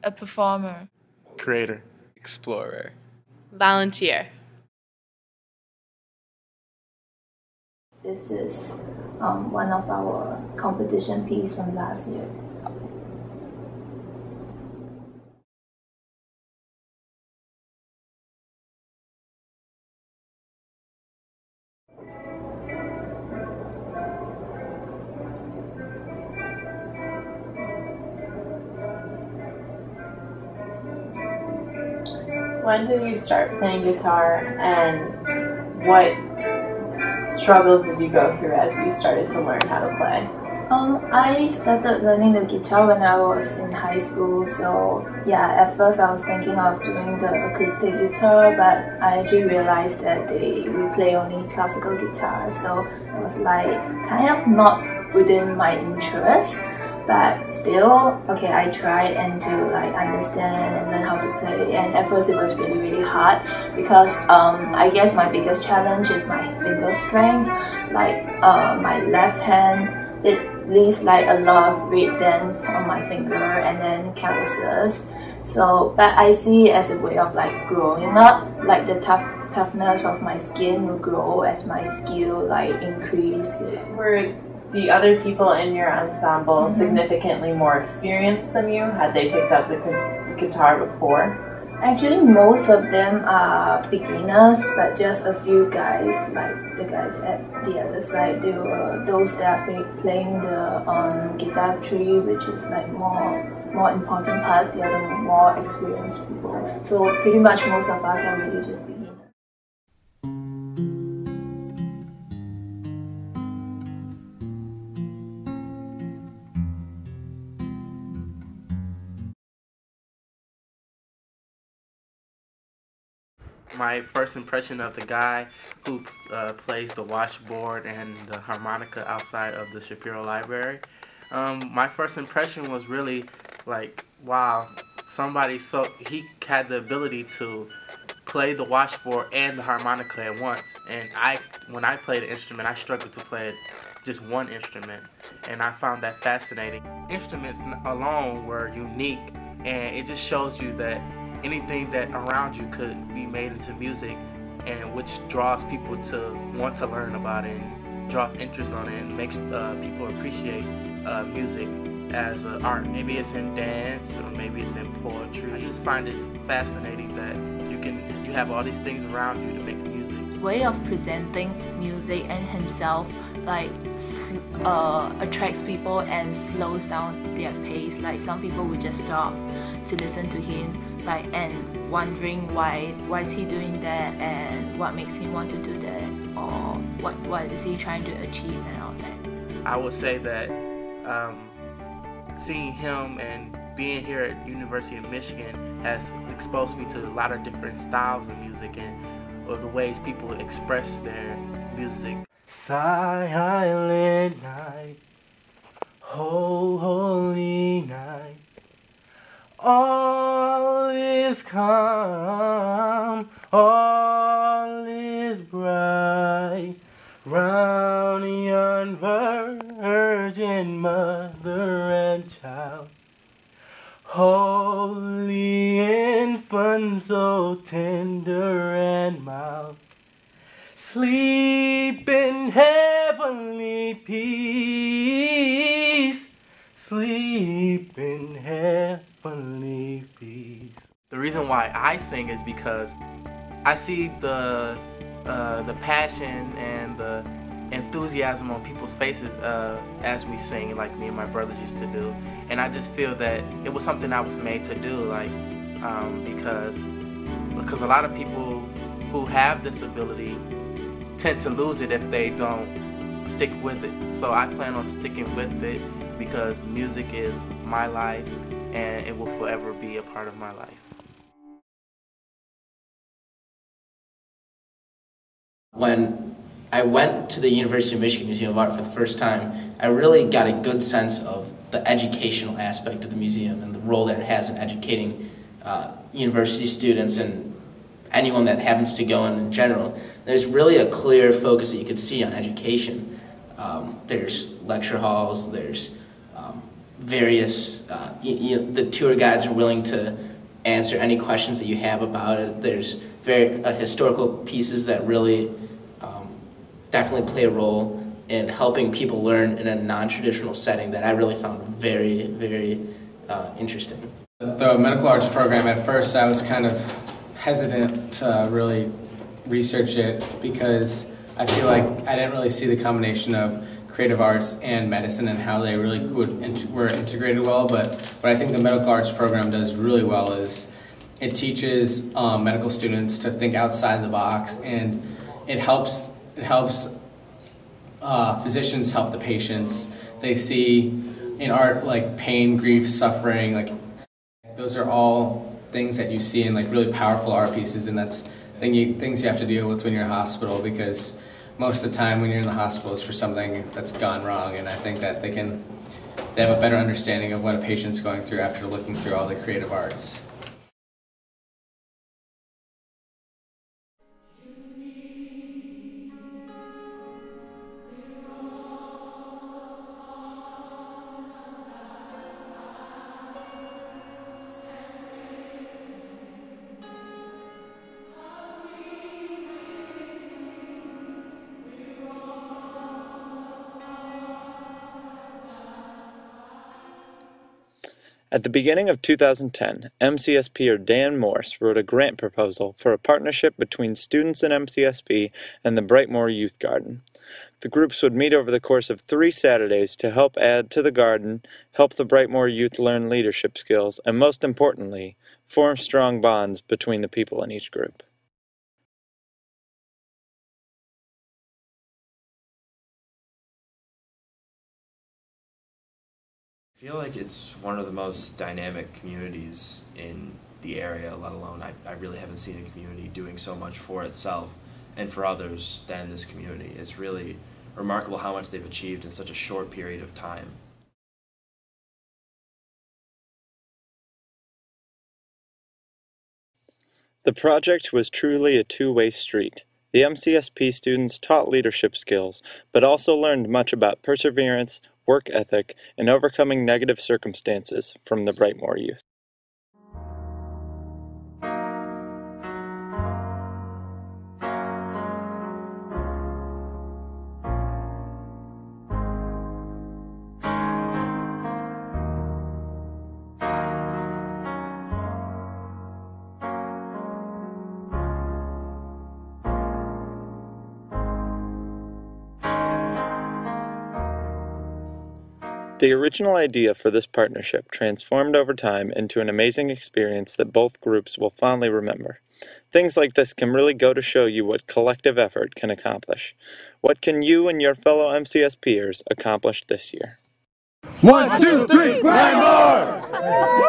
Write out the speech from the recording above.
A performer. Creator. Explorer. Volunteer. This is one of our competition pieces from last year. When did you start playing guitar, and what struggles did you go through as you started to learn how to play? I started learning the guitar when I was in high school, so yeah, at first I was thinking of doing the acoustic guitar, but I actually realized that we play only classical guitar, so it was like kind of not within my interest. But still, okay, I tried and to like understand and learn how to play. And at first it was really hard because I guess my biggest challenge is my finger strength. Like my left hand, it leaves like a lot of red dents on my finger and then calluses. So, but I see it as a way of like growing up. Like the toughness of my skin will grow as my skill like increase. Were the other people in your ensemble significantly more experienced than you? Had they picked up the guitar before? Actually, most of them are beginners, but just a few guys, like the guys at the other side, they were those that are playing the guitar tree, which is like more important parts, the other more experienced people. So pretty much most of us are really just beginners. My first impression of the guy who plays the washboard and the harmonica outside of the Shapiro Library. My first impression was really like, wow, he had the ability to play the washboard and the harmonica at once. And when I played an instrument, I struggled to play just one instrument, and I found that fascinating. Instruments alone were unique, and it just shows you that anything that around you could be made into music, and which draws people to want to learn about it and draws interest on it and makes people appreciate music as art. Maybe it's in dance or maybe it's in poetry. I just find it fascinating that you have all these things around you to make music. Way of presenting music and himself like attracts people and slows down their pace. Like some people would just stop to listen to him, like, and wondering why is he doing that and what makes him want to do that, or what is he trying to achieve and all that. I would say that seeing him and being here at University of Michigan has exposed me to a lot of different styles of music and the ways people express their music. Silent night, holy night, all is calm, all is bright, round yon virgin mother and child, holy infant so tender and mild, sleep in heavenly peace, sleep in heavenly peace. The reason why I sing is because I see the passion and the enthusiasm on people's faces as we sing, like me and my brothers used to do, and I just feel that it was something I was made to do, like because a lot of people who have this ability tend to lose it if they don't stick with it. So I plan on sticking with it because music is my life and it will forever be a part of my life. When I went to the University of Michigan Museum of Art for the first time, I really got a good sense of the educational aspect of the museum and the role that it has in educating university students and anyone that happens to go in general. There's really a clear focus that you could see on education. There's lecture halls, there's various, the tour guides are willing to answer any questions that you have about it. There's very historical pieces that really definitely play a role in helping people learn in a non-traditional setting that I really found very, very interesting. The medical arts program, at first I was kind of hesitant to really research it because I feel like I didn't really see the combination of creative arts and medicine and how they really were integrated well. But what I think the medical arts program does really well is it teaches medical students to think outside the box, and it helps physicians help the patients. They see in art like pain, grief, suffering, like those are all things that you see in like really powerful art pieces, and that's things you have to deal with when you're in a hospital, because most of the time when you're in the hospital it's for something that's gone wrong, and I think that they have a better understanding of what a patient's going through after looking through all the creative arts. At the beginning of 2010, MCSPer Dan Morse wrote a grant proposal for a partnership between students in MCSP and the Brightmoor Youth Garden. The groups would meet over the course of 3 Saturdays to help add to the garden, help the Brightmoor youth learn leadership skills, and most importantly, form strong bonds between the people in each group. I feel like it's one of the most dynamic communities in the area, let alone I really haven't seen a community doing so much for itself and for others than this community. It's really remarkable how much they've achieved in such a short period of time. The project was truly a two-way street. The MCSP students taught leadership skills, but also learned much about perseverance, work ethic, and overcoming negative circumstances from the Brightmoor youth. The original idea for this partnership transformed over time into an amazing experience that both groups will fondly remember. Things like this can really go to show you what collective effort can accomplish. What can you and your fellow MCSPers accomplish this year? 1, 2, 3, Blair!